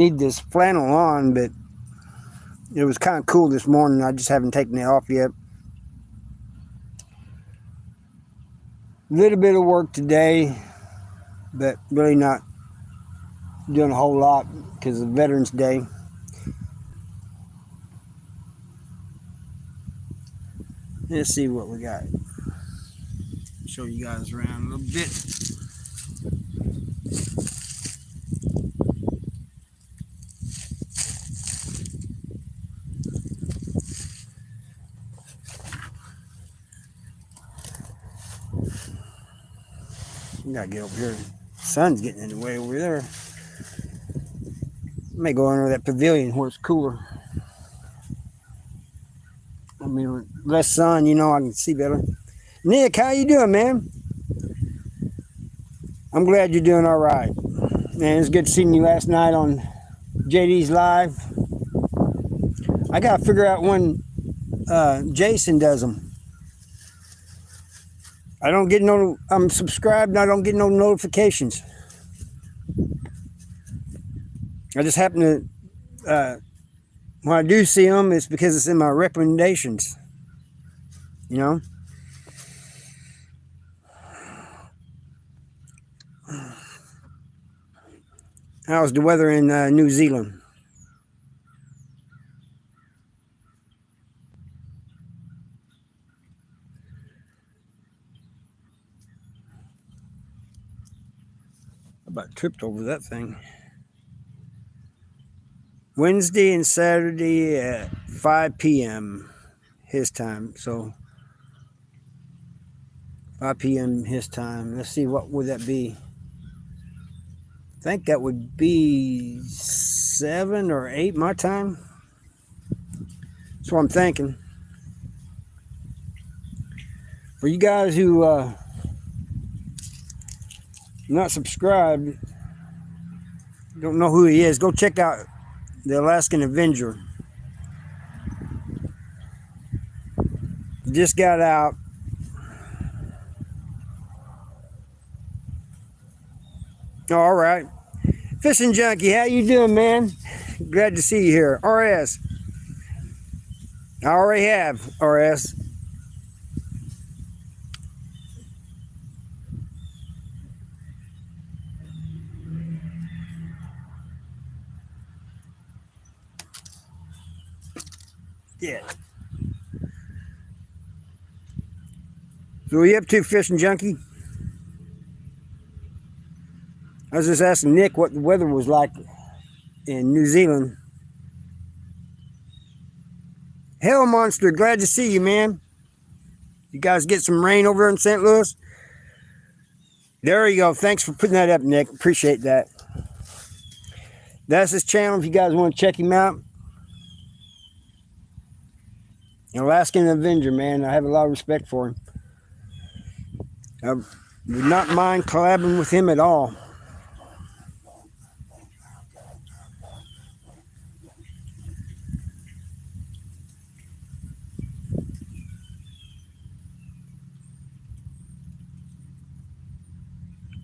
Need this flannel on, but it was kind of cool this morning. I just haven't taken it off yet. A little bit of work today, but really not doing a whole lot because of Veterans Day. Let's see what we got. Show you guys around a little bit. We gotta get over here. The sun's getting in the way over there. I may go under that pavilion where it's cooler. I mean, less sun, you know, I can see better. Nick, how you doing, man? I'm glad you're doing all right. Man, it's good seeing you last night on JD's Live. I gotta figure out when Jason does them. I don't get no, I'm subscribed and I don't get no notifications. I just happen to, when I do see them, it's because it's in my recommendations. You know? How's the weather in New Zealand? About tripped over that thing. Wednesday and Saturday at 5 p.m. his time. So 5 p.m. his time. Let's see, what would that be? I think that would be 7 or 8 my time. That's what I'm thinking. For you guys who not subscribed, don't know who he is, go check out the Alaskan Avenger. Just got out. All right. Fishing Junkie, how you doing, man? Glad to see you here. RS. I already have RS. Yeah. So what are you up to, Fishing Junkie? I was just asking Nick what the weather was like in New Zealand. Hell Monster, glad to see you, man. You guys get some rain over in St. Louis? There you go. Thanks for putting that up, Nick. Appreciate that. That's his channel if you guys want to check him out. Alaskan Avenger, man. I have a lot of respect for him. I would not mind collabing with him at all.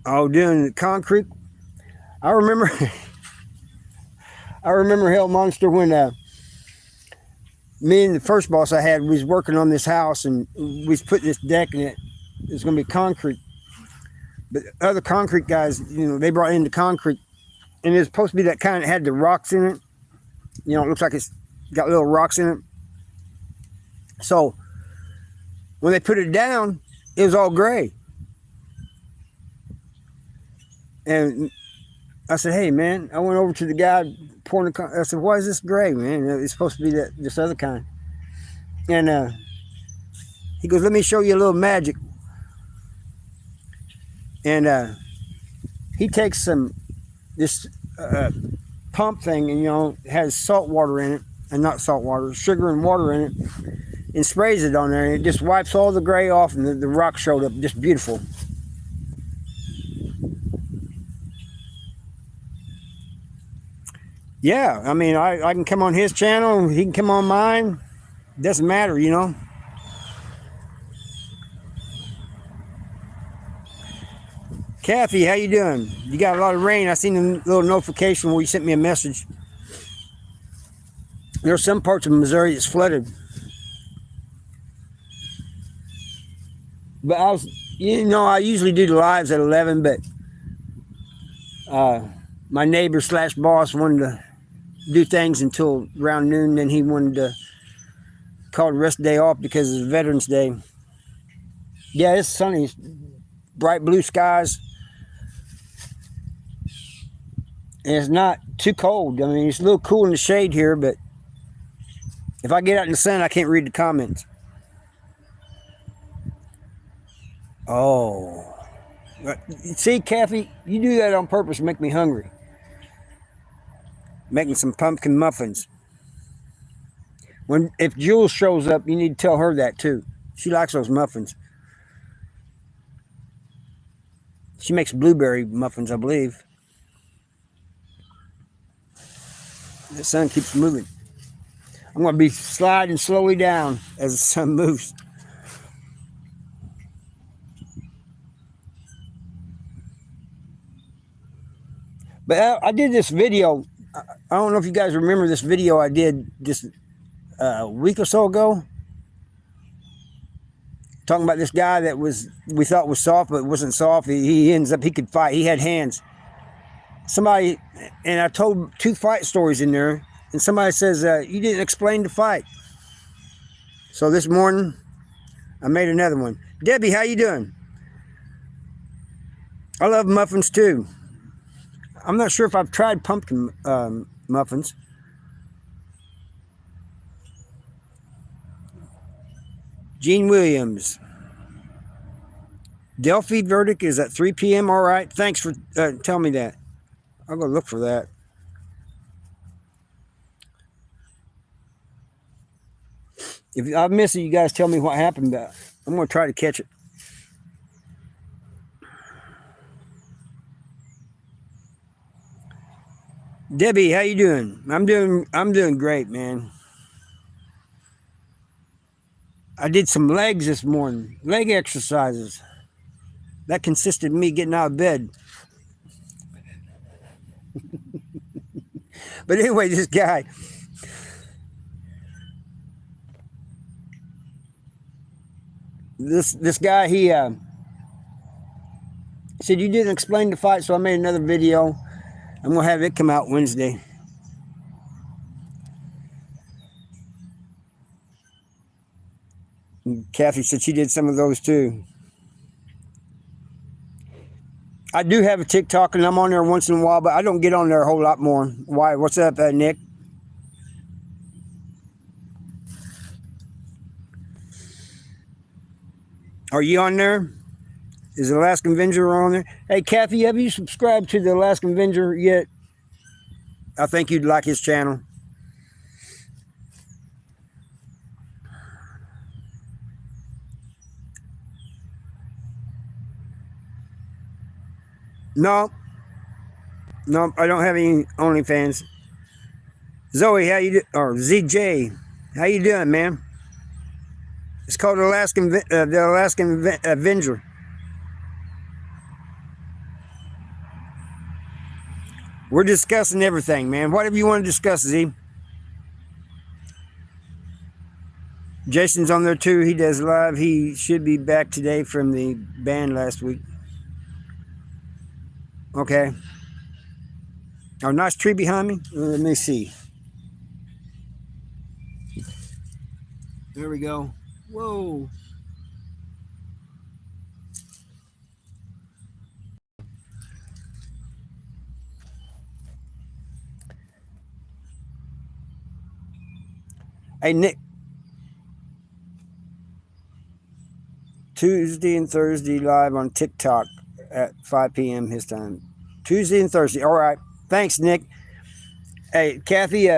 Oh, doing the concrete. I remember Hell Monster when me and the first boss I had, we was working on this house and we was putting this deck in it. It's gonna be concrete. But other concrete guys, you know, they brought in the concrete and it was supposed to be that kind that had the rocks in it. You know, it looks like it's got little rocks in it. So when they put it down, it was all gray. And I said, hey, man, I went over to the guy pouring the I said, why is this gray, man? It's supposed to be this other kind. And he goes, let me show you a little magic. And he takes this pump thing and, you know, has salt water in it, and not salt water, sugar and water in it, and sprays it on there. And it just wipes all the gray off, and the rock showed up just beautiful. Yeah, I mean, I can come on his channel, he can come on mine. Doesn't matter, you know. Kathy, how you doing? You got a lot of rain. I seen a little notification where you sent me a message. There's some parts of Missouri that's flooded. But I usually do the lives at 11, but my neighbor slash boss wanted to do things until around noon. Then he wanted to call the rest of the day off because it's Veterans Day. Yeah, it's sunny. It's bright blue skies. And it's not too cold. I mean, it's a little cool in the shade here, but if I get out in the sun, I can't read the comments. Oh. See, Kathy, you do that on purpose to make me hungry. Making some pumpkin muffins. If Jules shows up, you need to tell her that too. She likes those muffins. She makes blueberry muffins, I believe. The sun keeps moving. I'm going to be sliding slowly down as the sun moves. But I did this video. I don't know if you guys remember this video I did just a week or so ago. Talking about this guy that we thought was soft, but wasn't soft. He ends up, he could fight. He had hands. Somebody, and I told 2 fight stories in there, and somebody says, you didn't explain the fight. So this morning, I made another one. Debbie, how you doing? I love muffins too. I'm not sure if I've tried pumpkin muffins. Gene Williams. Delphi verdict is at 3 p.m. All right. Thanks for telling me that. I'll go look for that. If I miss it, you guys tell me what happened. But I'm going to try to catch it. Debbie, how you doing? I'm doing great, man. I did some legs this morning, leg exercises. That consisted of me getting out of bed. But anyway, this guy. This guy, he said, you didn't explain the fight, so I made another video. I'm going to have it come out Wednesday. And Kathy said she did some of those too. I do have a TikTok, and I'm on there once in a while, but I don't get on there a whole lot more. Why? What's up, Nick? Are you on there? Is the Alaskan Avenger on there? Hey, Kathy, have you subscribed to the Alaskan Avenger yet? I think you'd like his channel. No, I don't have any OnlyFans. Zoe, how you do? Or ZJ, how you doing, man? It's called the Alaskan Avenger. We're discussing everything, man. Whatever you want to discuss, Z. Jason's on there too. He does live. He should be back today from the band last week. Okay. Oh, nice tree behind me. Let me see. There we go. Whoa. Hey, Nick. Tuesday and Thursday live on TikTok at 5 p.m. his time. Tuesday and Thursday. All right. Thanks, Nick. Hey, Kathy,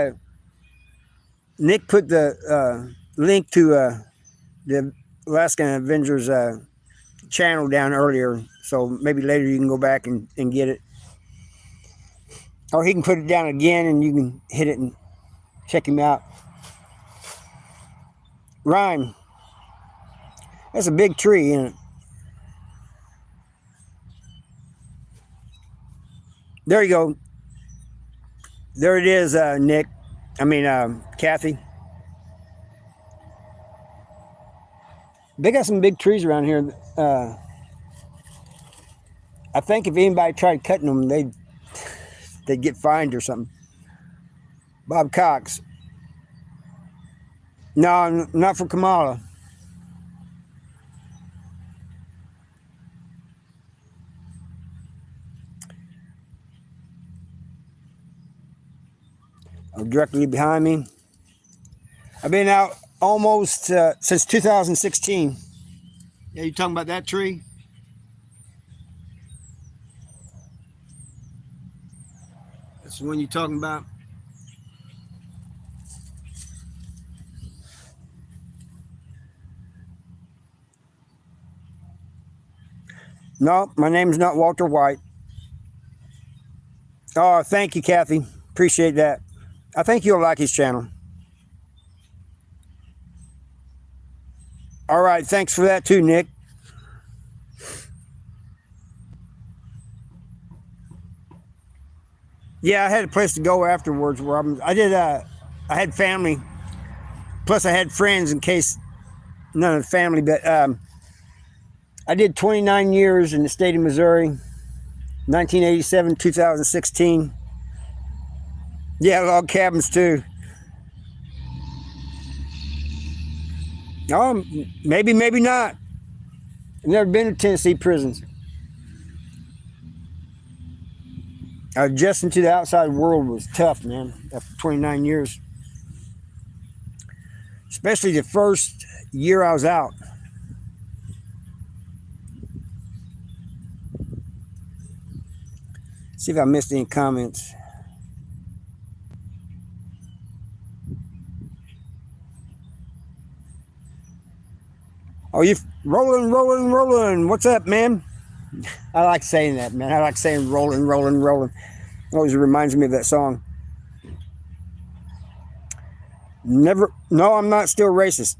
Nick put the link to the Alaskan Avengers channel down earlier, so maybe later you can go back and get it. Or he can put it down again and you can hit it and check him out. Ryan, that's a big tree, isn't it? There you go. There it is, Nick. I mean, Kathy. They got some big trees around here. I think if anybody tried cutting them, they'd get fined or something. Bob Cox. No, not for Kamala. Directly behind me. I've been out almost since 2016. Yeah, you talking about that tree? That's the one you're talking about? No, my name's not Walter White. Oh, thank you, Kathy. Appreciate that. I think you'll like his channel. All right, thanks for that too, Nick. Yeah, I had a place to go afterwards where I had family. Plus I had friends in case none of the family, but I did 29 years in the state of Missouri, 1987, 2016. Yeah, log cabins too. Oh, maybe not. I've never been to Tennessee prisons. Adjusting to the outside world was tough, man, after 29 years. Especially the first year I was out. See if I missed any comments. Oh, you rolling. What's up, man? I like saying that, man. I like saying rolling. Always reminds me of that song. No, I'm not still racist.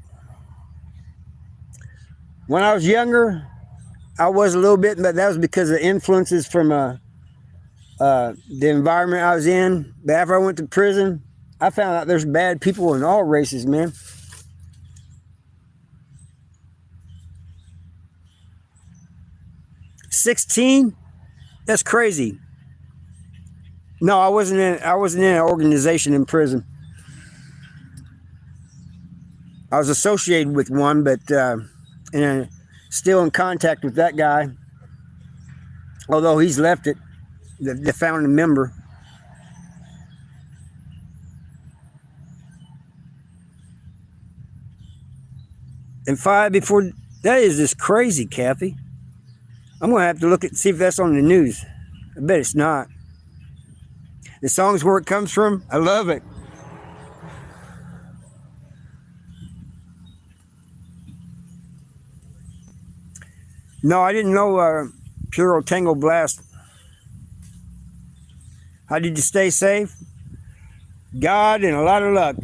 When I was younger, I was a little bit, but that was because of influences from the environment I was in. But after I went to prison, I found out there's bad people in all races, man. $16? That's crazy. No, I wasn't in an organization in prison. I was associated with one, but still in contact with that guy. Although he's left it, the founding member. And 5 before, that is just crazy, Kathy. I'm going to have to see if that's on the news. I bet it's not. The song's where it comes from. I love it. No, I didn't know Puro Tango Blast. How did you stay safe? God and a lot of luck.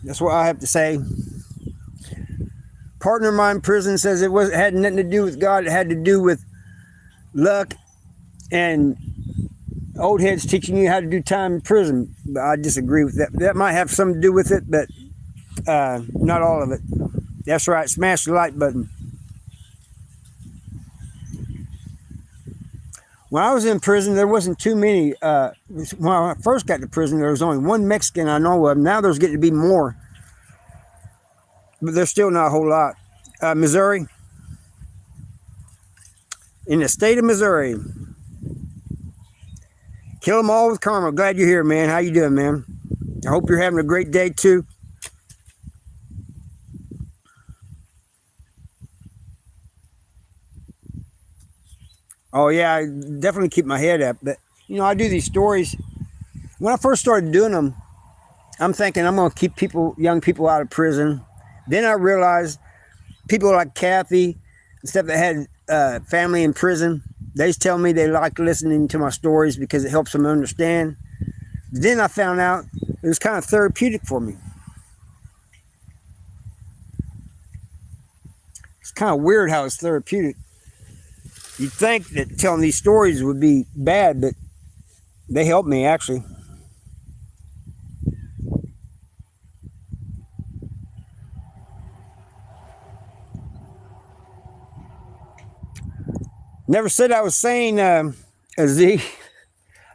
That's what I have to say. Partner of mine in prison says it had nothing to do with God. It had to do with luck and old heads teaching you how to do time in prison. But I disagree with that. That might have something to do with it, but not all of it. That's right. Smash the like button. When I was in prison, there wasn't too many. When I first got to prison, there was only one Mexican I know of. Now there's getting to be more. But there's still not a whole lot. Missouri. In the state of Missouri. Kill them all with karma. Glad you're here, man. How you doing, man? I hope you're having a great day, too. Oh, yeah, I definitely keep my head up. But, I do these stories. When I first started doing them, I'm thinking I'm going to keep young people out of prison. Then I realized people like Kathy and stuff that had family in prison, they tell me they like listening to my stories because it helps them understand. Then I found out it was kind of therapeutic for me. It's kind of weird how it's therapeutic. You'd think that telling these stories would be bad, but They helped me, actually. Never said I was sane, Z.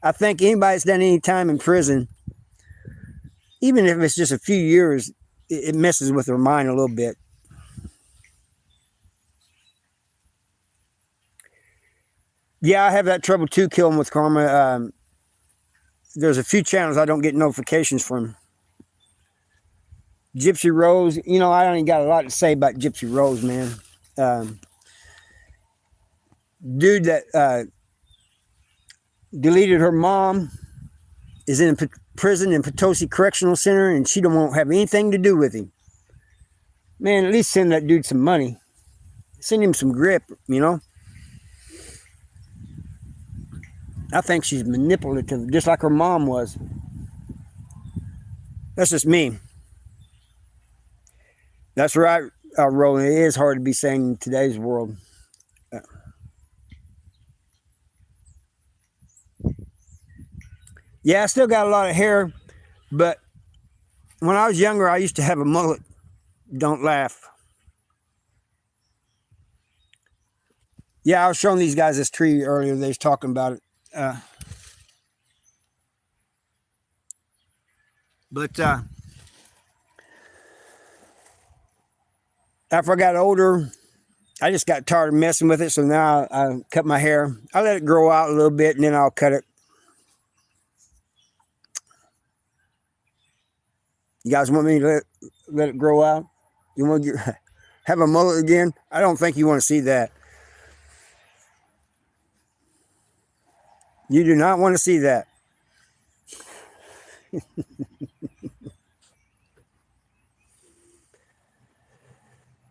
I think anybody that's done any time in prison, even if it's just a few years, it messes with their mind a little bit. Yeah, I have that trouble too, killing with karma. There's a few channels I don't get notifications from. Gypsy Rose, you know, I don't even got a lot to say about Gypsy Rose, man. Dude that deleted her mom is in prison in Potosi Correctional Center, and she won't have anything to do with him. Man, at least send that dude some money. Send him some grip, you know. I think she's manipulative, just like her mom was. That's just me. That's right, Roland. It is hard to be sane in today's world. Yeah, I still got a lot of hair, but when I was younger, I used to have a mullet. Don't laugh. Yeah, I was showing these guys this tree earlier. They was talking about it. But after I got older, I just got tired of messing with it. So now I cut my hair. I let it grow out a little bit, and then I'll cut it. You guys want me to let it grow out? You want to have a mullet again? I don't think you want to see that. You do not want to see that.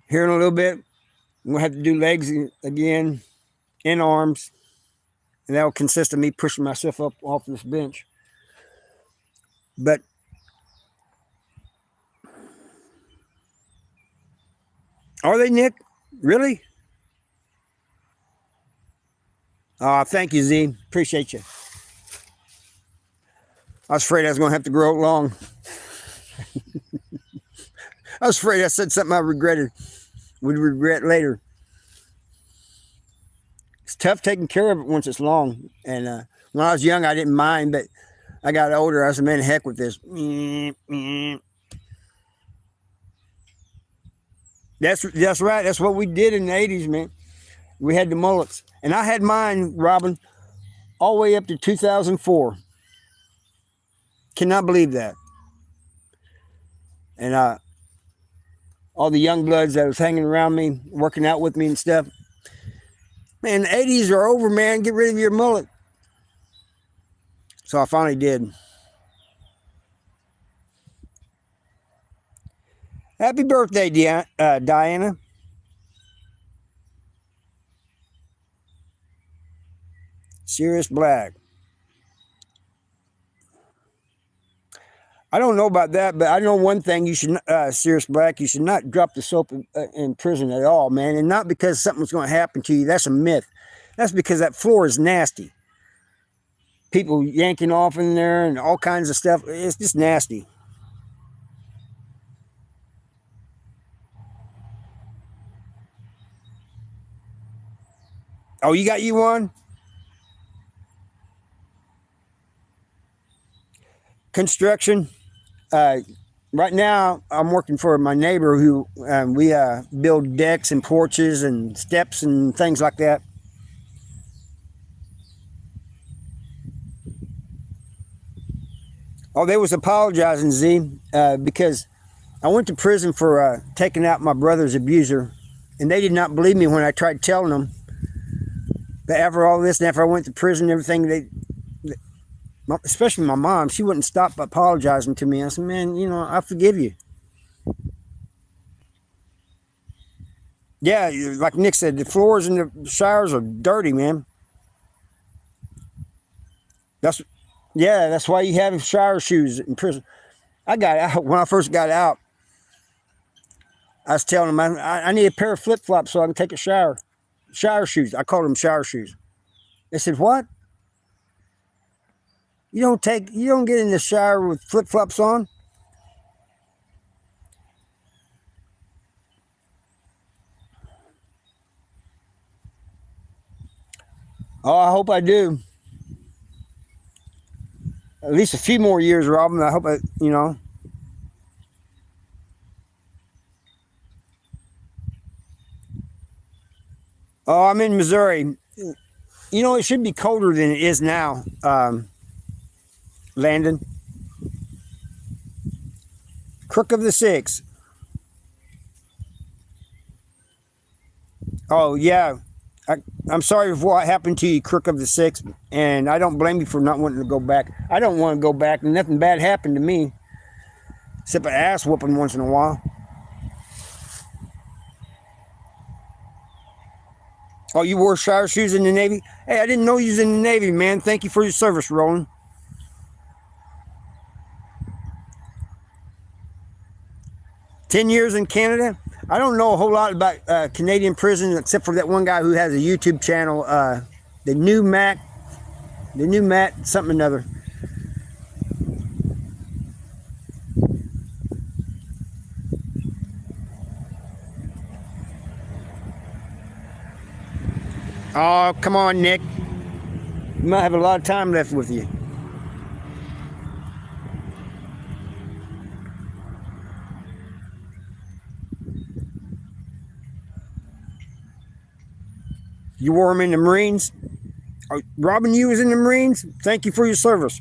Here in a little bit, I'm going to have to do legs again and arms. And that will consist of me pushing myself up off this bench. But are they, Nick? Really? Thank you, Z. Appreciate you. I was afraid I was going to have to grow it long. I was afraid I said something I would regret later. It's tough taking care of it once it's long. And when I was young, I didn't mind, but I got older. I was, man, heck with this. That's right. That's what we did in the 80s, man. We had the mullets. And I had mine, Robin, all the way up to 2004. Cannot believe that. And all the young bloods that was hanging around me, working out with me and stuff. Man, the 80s are over, man. Get rid of your mullet. So I finally did. Happy birthday, Diana. Sirius Black. I don't know about that, but I know one thing. You should, Sirius Black, you should not drop the soap in prison at all, man. And not because something's going to happen to you. That's a myth. That's because that floor is nasty. People yanking off in there and all kinds of stuff. It's just nasty. Oh, you got you one? Construction. Right now, I'm working for my neighbor who we build decks and porches and steps and things like that. Oh, they was apologizing, Z, because I went to prison for taking out my brother's abuser, and they did not believe me when I tried telling them. But after all this, and after I went to prison and everything, especially my mom, she wouldn't stop apologizing to me. I said, man, you know, I forgive you. Yeah, like Nick said, the floors and the showers are dirty, man. That's why you have shower shoes in prison. I got out when I first got out. I was telling them I need a pair of flip flops so I can take a shower. Shower shoes. I called them shower shoes. They said, what? You don't get in the shower with flip-flops on? Oh, I hope I do. At least a few more years, Robin. I hope you know. Oh, I'm in Missouri. You know, it should be colder than it is now, Landon. Crook of the Six. Oh, yeah. I'm sorry for what happened to you, Crook of the Six, and I don't blame you for not wanting to go back. I don't want to go back, and nothing bad happened to me, except an ass whooping once in a while. Oh, you wore shower shoes in the Navy? Hey, I didn't know you was in the Navy, man. Thank you for your service, Roland. 10 years in Canada. I don't know a whole lot about Canadian prison except for that one guy who has a YouTube channel, the new Matt, something or another. Oh, come on, Nick. You might have a lot of time left with you. You wore them in the Marines? Oh, Robin, you was in the Marines? Thank you for your service.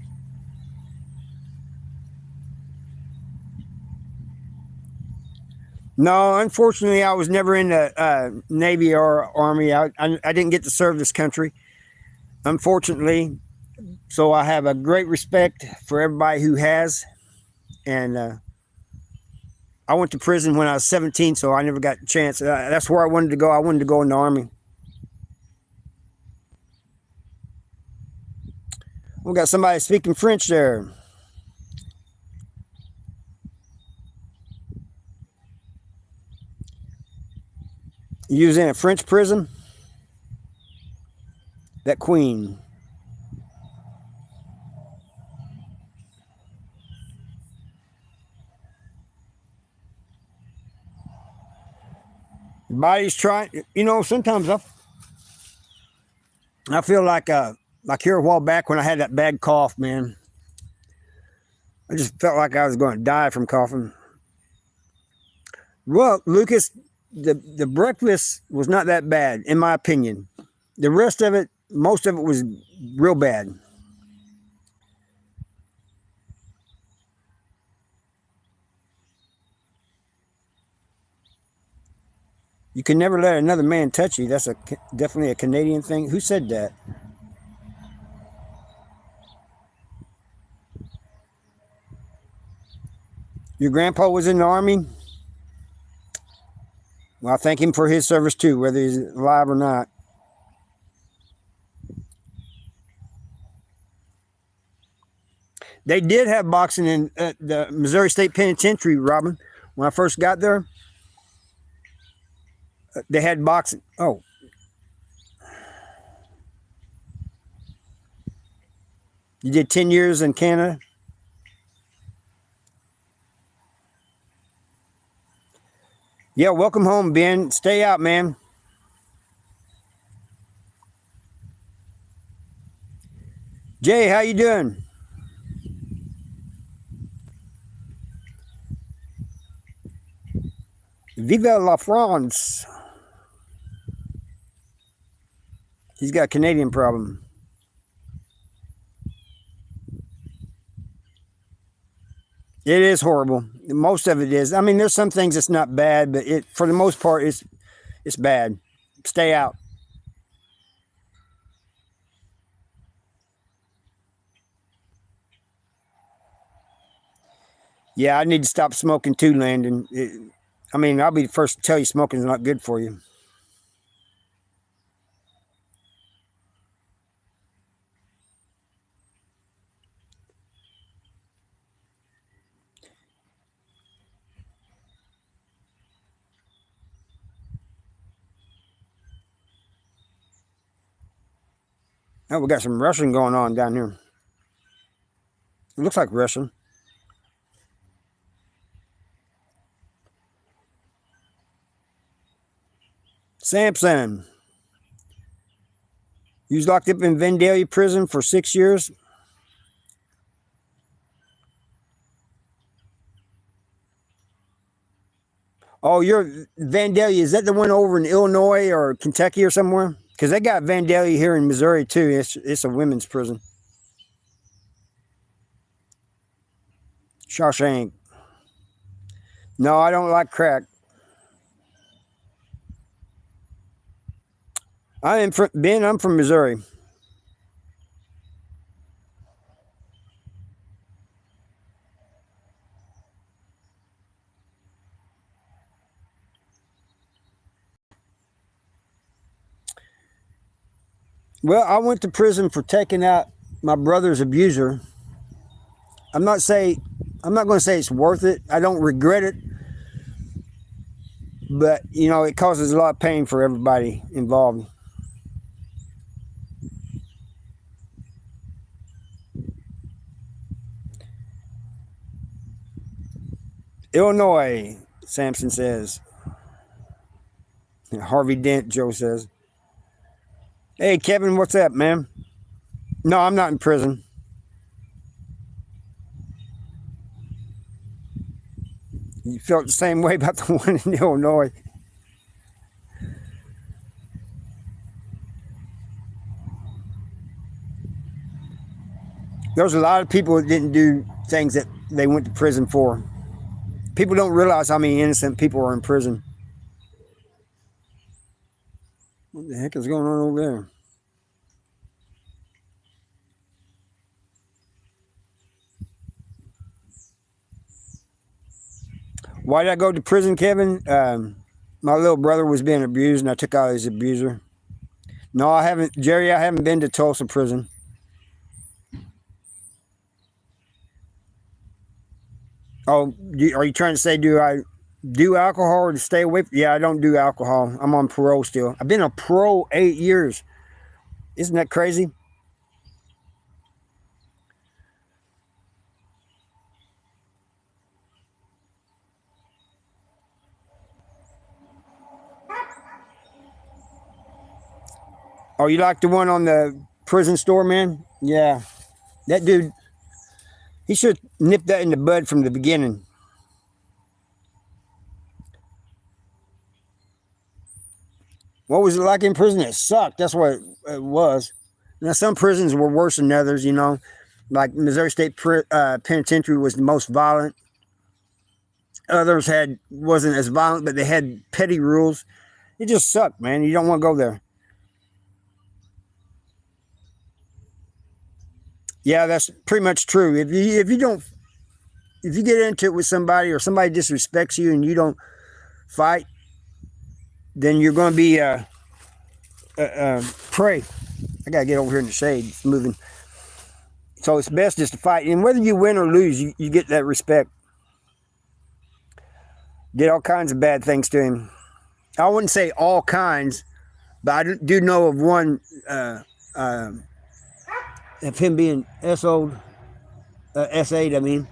No, unfortunately, I was never in the Navy or Army. I didn't get to serve this country, unfortunately. So I have a great respect for everybody who has. And I went to prison when I was 17, so I never got a chance. That's where I wanted to go. I wanted to go in the Army. We got somebody speaking French there. You was in a French prison? That queen. Your body's trying. You know, sometimes I feel like here a while back when I had that bad cough, man. I just felt like I was going to die from coughing. Well, Lucas, the breakfast was not that bad, in my opinion. The rest of it, most of it was real bad. You can never let another man touch you. That's definitely a Canadian thing. Who said that? Your grandpa was in the Army? Well, I thank him for his service too, whether he's alive or not. They did have boxing in the Missouri State Penitentiary, Robin. When I first got there, they had boxing. Oh. You did 10 years in Canada? Yeah, welcome home, Ben. Stay out, man. Jay, how you doing? Viva la France. He's got a Canadian problem. It is horrible. Most of it is. I mean, there's some things that's not bad, but for the most part, it's bad. Stay out. Yeah, I need to stop smoking too, Landon. I mean, I'll be the first to tell you smoking's not good for you. Oh, we got some rushing going on down here. looks like Russian. Samson. He was locked up in Vandalia prison for 6 years. Oh, you're Vandalia. Is that the one over in Illinois or Kentucky or somewhere? Because they got Vandalia here in Missouri too. It's a women's prison. Shawshank. No, I don't like crack. I'm from Missouri. Well, I went to prison for taking out my brother's abuser. I'm not going to say it's worth it. I don't regret it. But, it causes a lot of pain for everybody involved. Illinois, Samson says. Harvey Dent, Joe says. Hey, Kevin, what's up, man? No, I'm not in prison. You felt the same way about the one in Illinois. There's a lot of people that didn't do things that they went to prison for. People don't realize how many innocent people are in prison. What the heck is going on over there? Why did I go to prison, Kevin? My little brother was being abused and I took out his abuser. No, I haven't, Jerry, I haven't been to Tulsa prison. Oh, are you trying to say, do I do alcohol or to stay away from? Yeah, I don't do alcohol. I'm on parole still. I've been on parole 8 years. Isn't that crazy? Oh, you like the one on the prison store, man? Yeah. That dude, he should nip that in the bud from the beginning. What was it like in prison? It sucked. That's what it was. Now, some prisons were worse than others, Like Missouri State Penitentiary was the most violent. Others wasn't as violent, but they had petty rules. It just sucked, man. You don't want to go there. Yeah, that's pretty much true. If you get into it with somebody or somebody disrespects you and you don't fight, then you're going to be prey. I gotta get over here in the shade. It's moving. So it's best just to fight, and whether you win or lose, you get that respect. Did all kinds of bad things to him. I wouldn't say all kinds, but I do know of one of him being S8. I mean.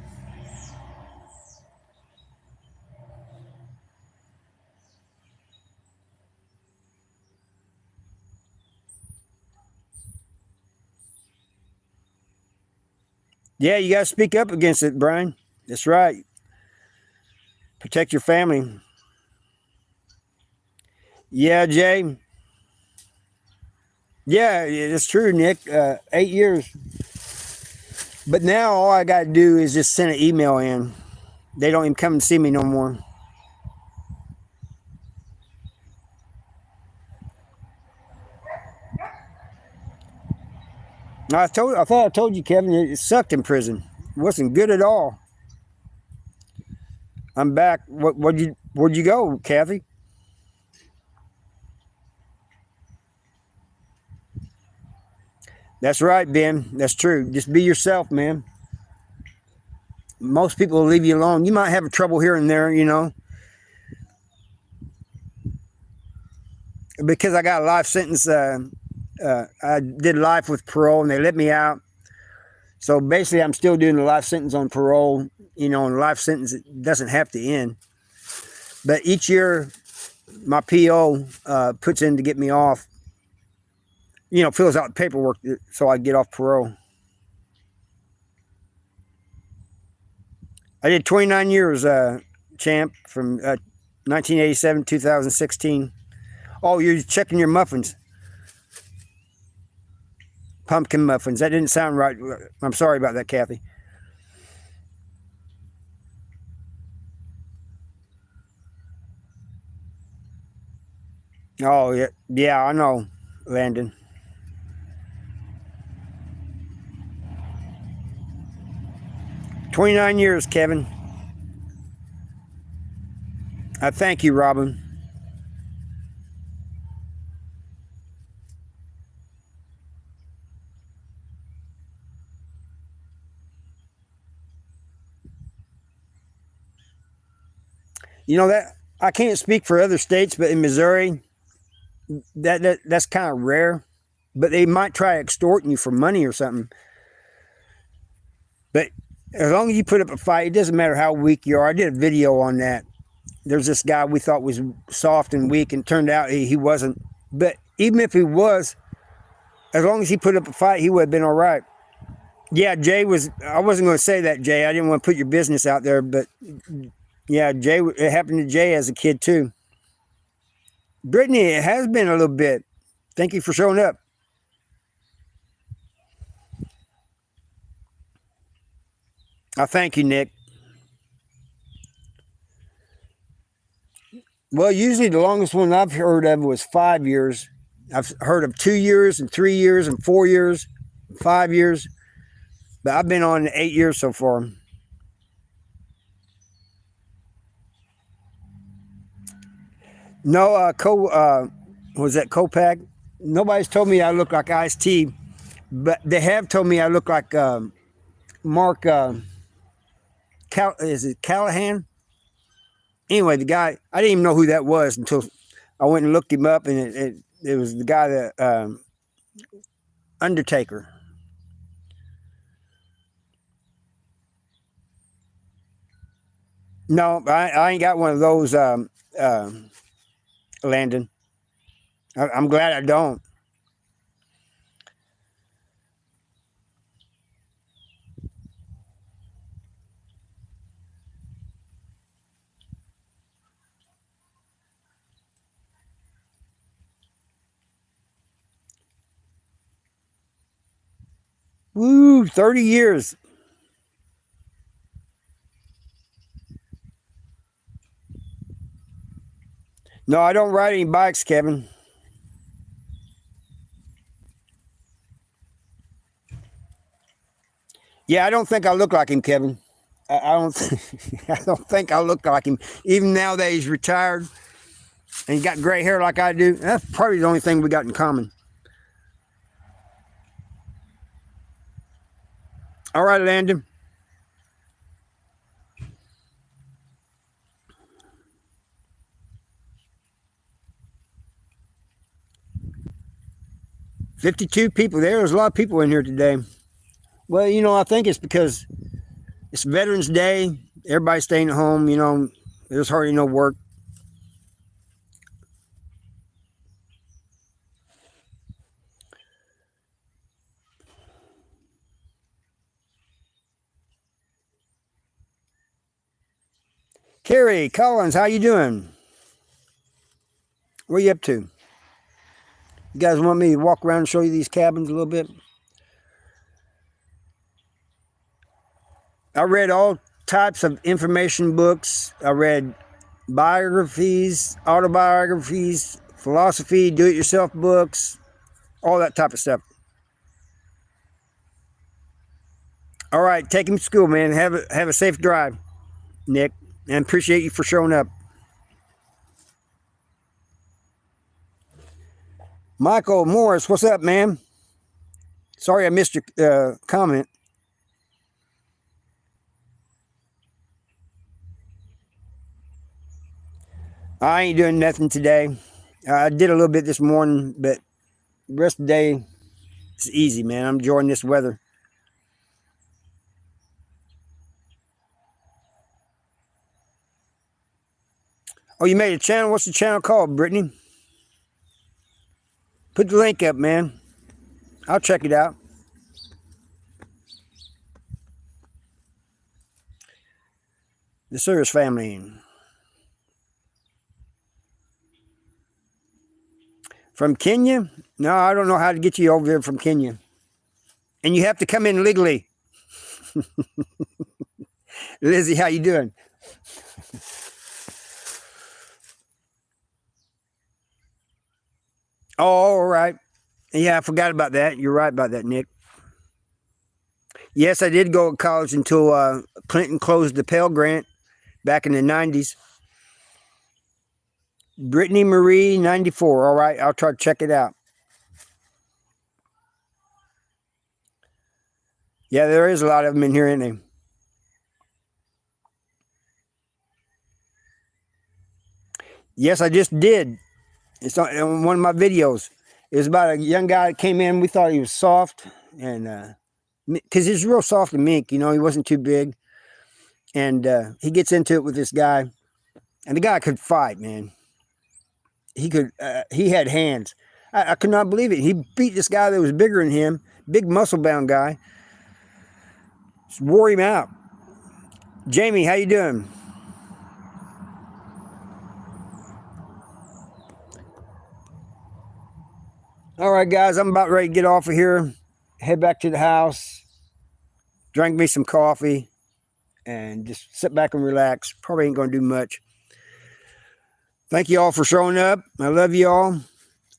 Yeah, you gotta speak up against it, Brian. That's right. Protect your family. Yeah, Jay. Yeah, it's true, Nick. 8 years. But now all I got to do is just send an email in. They don't even come and see me no more. I thought I told you, Kevin, it sucked in prison. It wasn't good at all. I'm back. Where'd you go, Kathy? That's right, Ben. That's true. Just be yourself, man. Most people will leave you alone. You might have trouble here and there, because I got a life sentence. I did life with parole and they let me out. So basically, I'm still doing the life sentence on parole. And life sentence, it doesn't have to end. But each year, my PO puts in to get me off, fills out the paperwork so I get off parole. I did 29 years, champ, from 1987 2016. Oh, you're checking your muffins. Pumpkin muffins. That didn't sound right. I'm sorry about that, Kathy. Oh, yeah, I know, Landon. "29 years, Kevin." I thank you, Robin. That I can't speak for other states, but in Missouri, that's kind of rare. But they might try extorting you for money or something. But as long as you put up a fight, it doesn't matter how weak you are. I did a video on that. There's this guy we thought was soft and weak, and turned out he wasn't. But even if he was, as long as he put up a fight, he would have been all right. Yeah, Jay was. I wasn't going to say that, Jay. I didn't want to put your business out there, but yeah, Jay. It happened to Jay as a kid too. Brittany, it has been a little bit. Thank you for showing up. I thank you, Nick. Well, usually the longest one I've heard of was 5 years. I've heard of 2 years and 3 years and 4 years, 5 years, but I've been on 8 years so far. No, was that Copac? Nobody's told me I look like Ice-T, but they have told me I look like Mark. Is it Callahan? Anyway, the guy, I didn't even know who that was until I went and looked him up, and it was the guy that Undertaker. No, I ain't got one of those, Landon. I'm glad I don't. Woo, 30 years. No, I don't ride any bikes, Kevin. Yeah, I don't think I look like him, Kevin. I don't. I don't think I look like him. Even now that he's retired and he got gray hair like I do, that's probably the only thing we got in common. All right, Landon. "52 people there. There's a lot of people in here today." Well, I think it's because it's Veterans Day. Everybody's staying at home. There's hardly no work. Carrie Collins, how you doing? What are you up to? You guys want me to walk around and show you these cabins a little bit? I read all types of information books. I read biographies, autobiographies, philosophy, do-it-yourself books, all that type of stuff. All right, take him to school, man. Have a safe drive, Nick, and appreciate you for showing up. Michael Morris, what's up, man? Sorry I missed your comment. I ain't doing nothing today. I did a little bit this morning, but the rest of the day it's easy, man. I'm enjoying this weather. Oh, you made a channel? What's the channel called, Brittany? Put the link up, man. I'll check it out. The Service family. From Kenya? No, I don't know how to get you over there from Kenya. And you have to come in legally. Lizzie, how you doing? Oh, all right. Yeah, I forgot about that. You're right about that, Nick. Yes, I did go to college until Clinton closed the Pell Grant back in the 90s. Brittany Marie, 94. All right, I'll try to check it out. Yeah, there is a lot of them in here, isn't there? Yes, I just did. It's on one of my videos. It was about a young guy that came in. We thought he was soft, and because he's real soft and meek, you know, he wasn't too big. And he gets into it with this guy, and the guy could fight, man. He could. He had hands. I could not believe it. He beat this guy that was bigger than him, big muscle-bound guy. Just wore him out. Jamie, how you doing? All right, guys, I'm about ready to get off of here, head back to the house, drink me some coffee, and just sit back and relax. Probably ain't going to do much. Thank you all for showing up. I love you all.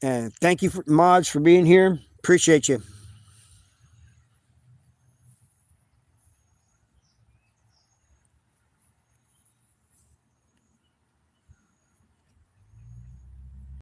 And thank you, mods, for being here. Appreciate you.